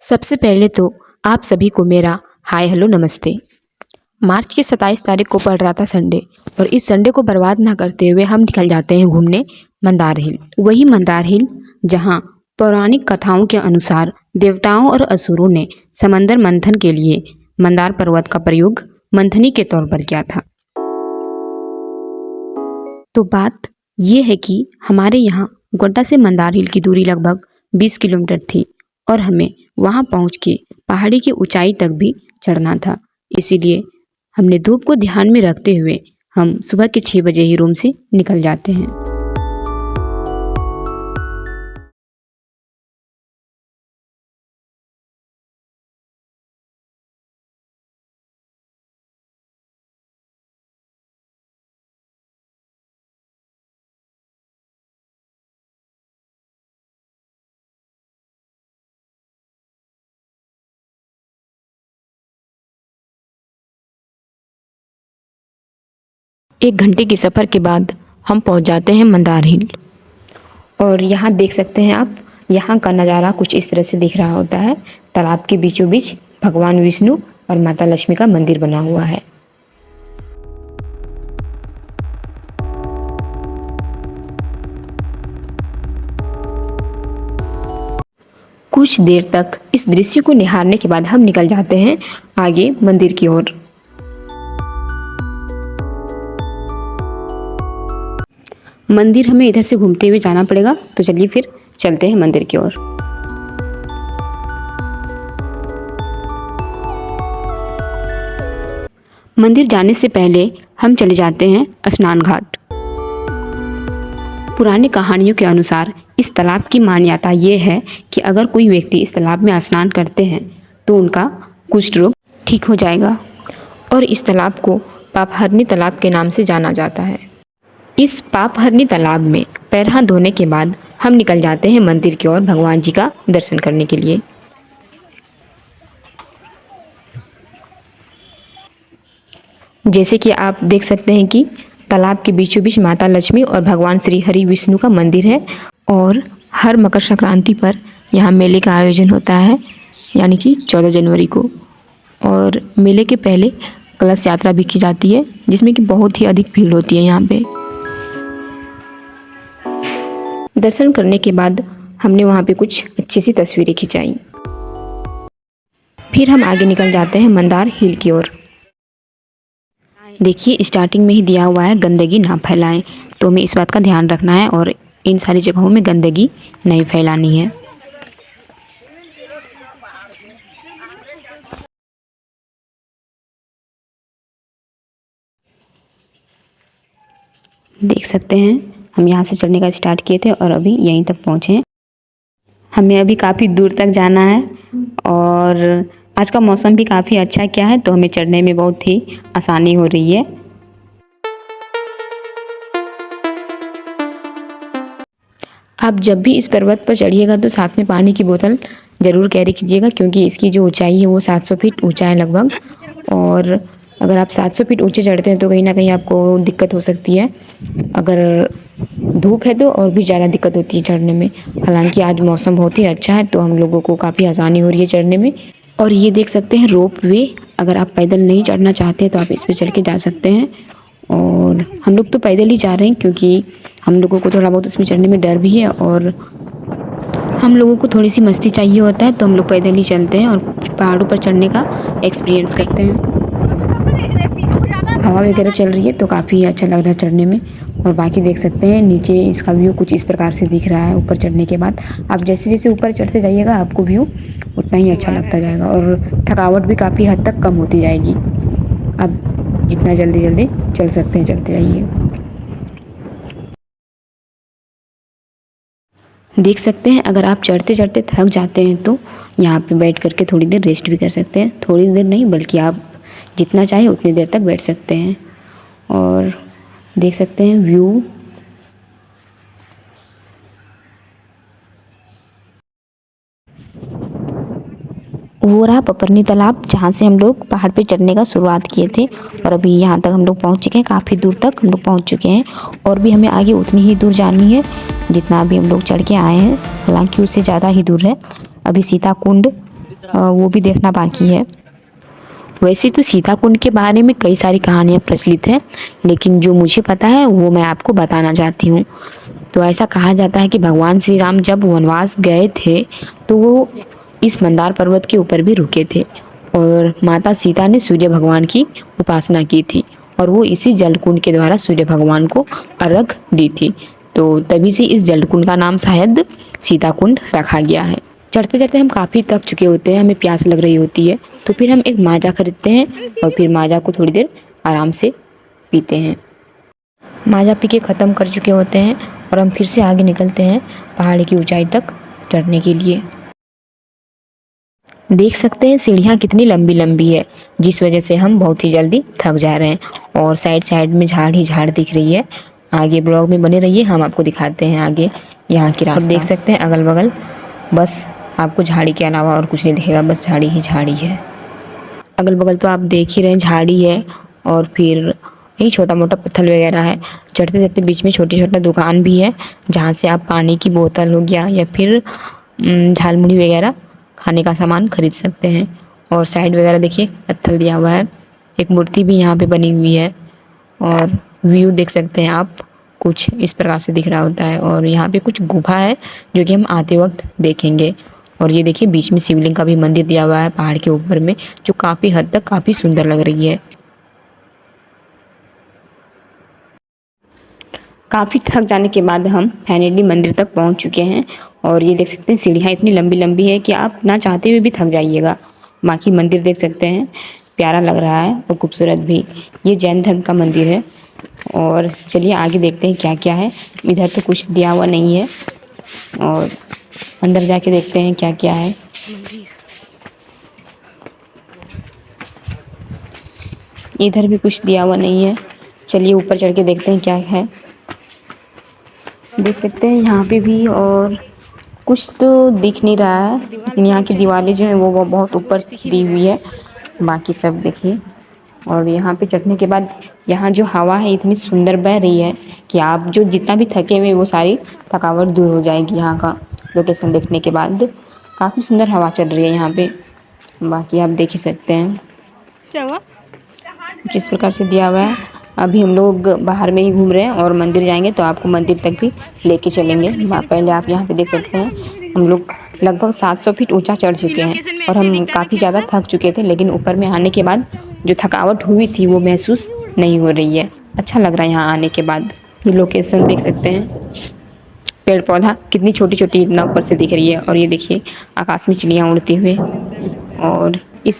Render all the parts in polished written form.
सबसे पहले तो आप सभी को मेरा हाय हेलो नमस्ते। मार्च की 27 तारीख को पड़ रहा था संडे और इस संडे को बर्बाद ना करते हुए हम निकल जाते हैं घूमने मंदार हिल। वही मंदार हिल जहां पौराणिक कथाओं के अनुसार देवताओं और असुरों ने समंदर मंथन के लिए मंदार पर्वत का प्रयोग मंथनी के तौर पर किया था। तो बात ये है कि हमारे यहाँ गोड्डा से मंदार हिल की दूरी लगभग 20 किलोमीटर थी और हमें वहाँ पहुँच के पहाड़ी की ऊंचाई तक भी चढ़ना था। इसीलिए हमने धूप को ध्यान में रखते हुए हम सुबह के 6 बजे ही रूम से निकल जाते हैं। एक घंटे की सफ़र के बाद हम पहुंच जाते हैं मंदार हिल और यहाँ देख सकते हैं आप, यहाँ का नज़ारा कुछ इस तरह से दिख रहा होता है। तालाब के बीचों बीच भगवान विष्णु और माता लक्ष्मी का मंदिर बना हुआ है। कुछ देर तक इस दृश्य को निहारने के बाद हम निकल जाते हैं आगे मंदिर की ओर। मंदिर हमें इधर से घूमते हुए जाना पड़ेगा, तो चलिए फिर चलते हैं मंदिर की ओर। मंदिर जाने से पहले हम चले जाते हैं स्नान घाट। पुरानी कहानियों के अनुसार इस तालाब की मान्यता ये है कि अगर कोई व्यक्ति इस तालाब में स्नान करते हैं तो उनका कुष्ठ रोग ठीक हो जाएगा और इस तालाब को पापहरनी तालाब के नाम से जाना जाता है। इस पापहरनी तालाब में पैर हाथ धोने के बाद हम निकल जाते हैं मंदिर की ओर भगवान जी का दर्शन करने के लिए। जैसे कि आप देख सकते हैं कि तालाब के बीचों बीच माता लक्ष्मी और भगवान श्री हरि विष्णु का मंदिर है और हर मकर संक्रांति पर यहाँ मेले का आयोजन होता है, यानी कि 14 जनवरी को। और मेले के पहले कलश यात्रा भी की जाती है जिसमें कि बहुत ही अधिक भीड़ होती है यहाँ पे। दर्शन करने के बाद हमने वहाँ पे कुछ अच्छी सी तस्वीरें खिंचाई। फिर हम आगे निकल जाते हैं मंदार हिल की ओर। देखिए स्टार्टिंग में ही दिया हुआ है गंदगी ना फैलाएं, तो हमें इस बात का ध्यान रखना है और इन सारी जगहों में गंदगी नहीं फैलानी है। देख सकते हैं हम यहाँ से चढ़ने का स्टार्ट किए थे और अभी यहीं तक पहुँचे हैं। हमें अभी काफ़ी दूर तक जाना है और आज का मौसम भी काफ़ी अच्छा क्या है, तो हमें चढ़ने में बहुत ही आसानी हो रही है। आप जब भी इस पर्वत पर चढ़िएगा तो साथ में पानी की बोतल ज़रूर कैरी कीजिएगा, क्योंकि इसकी जो ऊंचाई है वो 700 फीट ऊंचा है लगभग। और अगर आप 700 फीट ऊंचे चढ़ते हैं तो कहीं ना कहीं आपको दिक्कत हो सकती है। अगर धूप है तो और भी ज़्यादा दिक्कत होती है चढ़ने में। हालांकि आज मौसम बहुत ही अच्छा है तो हम लोगों को काफ़ी आसानी हो रही है चढ़ने में। और ये देख सकते हैं रोप वे, अगर आप पैदल नहीं चढ़ना चाहते तो आप इस पर चढ़ के जा सकते हैं। और हम लोग तो पैदल ही जा रहे हैं क्योंकि हम लोगों को थोड़ा बहुत इसमें चढ़ने में डर भी है और हम लोगों को थोड़ी सी मस्ती चाहिए होता है, तो हम लोग पैदल ही चलते हैं और पहाड़ों पर चढ़ने का एक्सपीरियंस करते हैं। हवा वगैरह चल रही है तो काफ़ी अच्छा लग रहा है चढ़ने में। और बाकी देख सकते हैं नीचे इसका व्यू कुछ इस प्रकार से दिख रहा है। ऊपर चढ़ने के बाद आप जैसे जैसे ऊपर चढ़ते जाइएगा आपको व्यू उतना ही अच्छा लगता जाएगा और थकावट भी काफ़ी हद तक कम होती जाएगी। आप जितना जल्दी जल्दी चल सकते हैं चलते जाइए। देख सकते हैं अगर आप चढ़ते चढ़ते थक जाते हैं तो यहाँ पे बैठ करके थोड़ी देर रेस्ट भी कर सकते हैं। थोड़ी देर नहीं बल्कि आप जितना चाहे उतनी देर तक बैठ सकते हैं। और देख सकते हैं व्यू वो रहा पपरनी तालाब, जहाँ से हम लोग पहाड़ पे चढ़ने का शुरुआत किए थे और अभी यहाँ तक हम लोग पहुँच चुके हैं। काफ़ी दूर तक हम लोग पहुँच चुके हैं और भी हमें आगे उतनी ही दूर जानी है जितना अभी हम लोग चढ़ के आए हैं। हालांकि उससे ज़्यादा ही दूर है। अभी सीता कुंड वो भी देखना बाकी है। वैसे तो सीता कुंड के बारे में कई सारी कहानियाँ प्रचलित हैं, लेकिन जो मुझे पता है वो मैं आपको बताना चाहती हूँ। तो ऐसा कहा जाता है कि भगवान श्री राम जब वनवास गए थे तो वो इस मंदार पर्वत के ऊपर भी रुके थे और माता सीता ने सूर्य भगवान की उपासना की थी और वो इसी जलकुंड के द्वारा सूर्य भगवान को अर्घ दी थी। तो तभी से इस जलकुंड का नाम शायद सीता कुंड रखा गया है। चढ़ते चढ़ते हम काफ़ी थक चुके होते हैं, हमें प्यास लग रही होती है, तो फिर हम एक माजा खरीदते हैं और फिर माजा को थोड़ी देर आराम से पीते हैं। माजा पी के ख़त्म कर चुके होते हैं और हम फिर से आगे निकलते हैं पहाड़ी की ऊंचाई तक चढ़ने के लिए। देख सकते हैं सीढ़ियाँ कितनी लंबी लंबी है, जिस वजह से हम बहुत ही जल्दी थक जा रहे हैं और साइड साइड में झाड़ ही झाड़ दिख रही है। आगे ब्लॉग में बने रहिए, हम आपको दिखाते हैं आगे यहाँ की रास्ता। देख सकते हैं अगल बगल बस आपको झाड़ी के अलावा और कुछ नहीं दिखेगा, बस झाड़ी ही झाड़ी है। अगल बगल तो आप देख ही रहे हैं झाड़ी है और फिर यही छोटा मोटा पत्थर वगैरह है। चढ़ते चढ़ते बीच में छोटी छोटा दुकान भी है जहाँ से आप पानी की बोतल हो गया या फिर झाल मुड़ी वगैरह खाने का सामान खरीद सकते हैं। और साइड वगैरह देखिए पत्थर दिया हुआ है, एक मूर्ति भी यहाँ पे बनी हुई है और व्यू देख सकते हैं आप, कुछ इस प्रकार से दिख रहा होता है। और यहाँ पे कुछ गुफा है जो कि हम आते वक्त देखेंगे। और ये देखिए बीच में शिवलिंग का भी मंदिर दिया हुआ है पहाड़ के ऊपर में, जो काफ़ी हद तक काफ़ी सुंदर लग रही है। काफ़ी थक जाने के बाद हम फाइनली मंदिर तक पहुंच चुके हैं और ये देख सकते हैं सीढ़ियाँ इतनी लंबी लंबी है कि आप ना चाहते हुए भी थक जाइएगा। बाकी मंदिर देख सकते हैं, प्यारा लग रहा है और खूबसूरत भी। ये जैन धर्म का मंदिर है। और चलिए आगे देखते हैं क्या क्या है। इधर तो कुछ दिया हुआ नहीं है और अंदर जाके देखते हैं क्या क्या है। इधर भी कुछ दिया हुआ नहीं है, चलिए ऊपर चढ़ के देखते हैं क्या है। देख सकते हैं यहाँ पे भी और कुछ तो दिख नहीं रहा है, लेकिन यहाँ की दीवारें जो हैं वो बहुत ऊपर दी हुई है, बाकी सब देखिए। और यहाँ पे चढ़ने के बाद यहाँ जो हवा है इतनी सुंदर बह रही है कि आप जो जितना भी थके हुए वो सारी थकावट दूर हो जाएगी। यहाँ का लोकेशन देखने के बाद काफ़ी सुंदर हवा चल रही है यहाँ पे, बाकी आप देख ही सकते हैं क्या हुआ। जिस प्रकार से दिया हुआ है। अभी हम लोग बाहर में ही घूम रहे हैं और मंदिर जाएंगे तो आपको मंदिर तक भी लेके चलेंगे। पहले आप यहाँ पे देख सकते हैं हम लोग लगभग 700 फीट ऊंचा चढ़ चुके हैं और हम काफ़ी ज़्यादा थक चुके थे, लेकिन ऊपर में आने के बाद जो थकावट हुई थी वो महसूस नहीं हो रही है। अच्छा लग रहा है यहाँ आने के बाद। ये लोकेशन देख सकते हैं, पेड़ पौधा कितनी छोटी छोटी इतना ऊपर से दिख रही है। और ये देखिए आकाश में चिड़ियाँ उड़ती हुए। और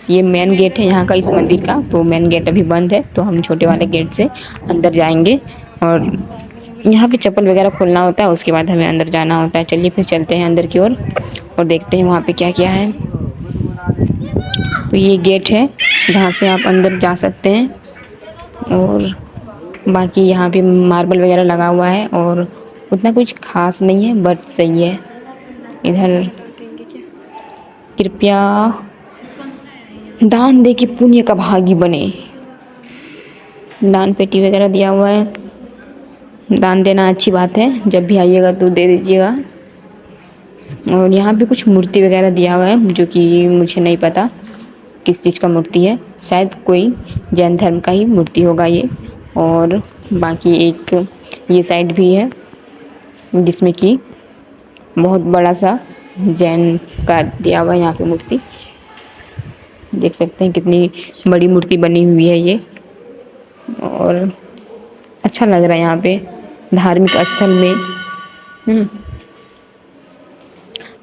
ये मेन गेट है यहाँ का इस मंदिर का, तो मेन गेट अभी बंद है, तो हम छोटे वाले गेट से अंदर जाएंगे और यहाँ पे चप्पल वगैरह खोलना होता है, उसके बाद हमें अंदर जाना होता है। चलिए फिर चलते हैं अंदर की ओर और देखते हैं वहाँ पे क्या क्या है। तो ये गेट है जहाँ से आप अंदर जा सकते हैं और बाकी यहाँ पे मार्बल वगैरह लगा हुआ है और उतना कुछ खास नहीं है बट सही है। इधर कृपया दान दे के पुण्य का भागी बने, दान पेटी वगैरह दिया हुआ है। दान देना अच्छी बात है, जब भी आइएगा तो दे दीजिएगा। और यहाँ पे कुछ मूर्ति वगैरह दिया हुआ है जो कि मुझे नहीं पता किस चीज़ का मूर्ति है, शायद कोई जैन धर्म का ही मूर्ति होगा ये। और बाकी एक ये साइड भी है जिसमें कि बहुत बड़ा सा जैन का दिया हुआ है यहाँ पे मूर्ति। देख सकते हैं कितनी बड़ी मूर्ति बनी हुई है ये और अच्छा लग रहा है यहाँ पे धार्मिक स्थल में।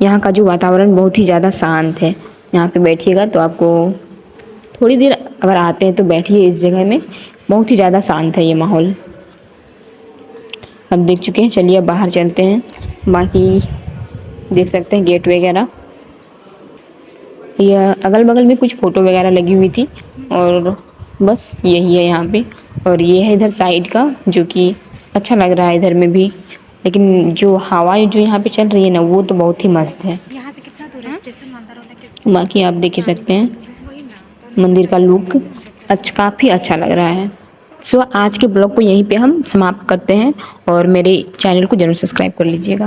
यहाँ का जो वातावरण बहुत ही ज़्यादा शांत है। यहाँ पे बैठिएगा तो आपको थोड़ी देर अगर आते हैं तो बैठिए इस जगह में, बहुत ही ज़्यादा शांत है ये माहौल। अब देख चुके हैं, चलिए अब बाहर चलते हैं। बाकी देख सकते हैं गेट वगैरह, यह अगल बगल में कुछ फ़ोटो वगैरह लगी हुई थी और बस यही है यहाँ पे। और ये है इधर साइड का जो कि अच्छा लग रहा है इधर में भी, लेकिन जो हवा जो यहाँ पे चल रही है ना वो तो बहुत ही मस्त है। यहाँ से कितना दूर है स्टेशन मंदिर? बाकी आप देख ही सकते हैं मंदिर का लुक काफ़ी अच्छा लग रहा है। सो आज के ब्लॉग को यहीं पे हम समाप्त करते हैं और मेरे चैनल को जरूर सब्सक्राइब कर लीजिएगा।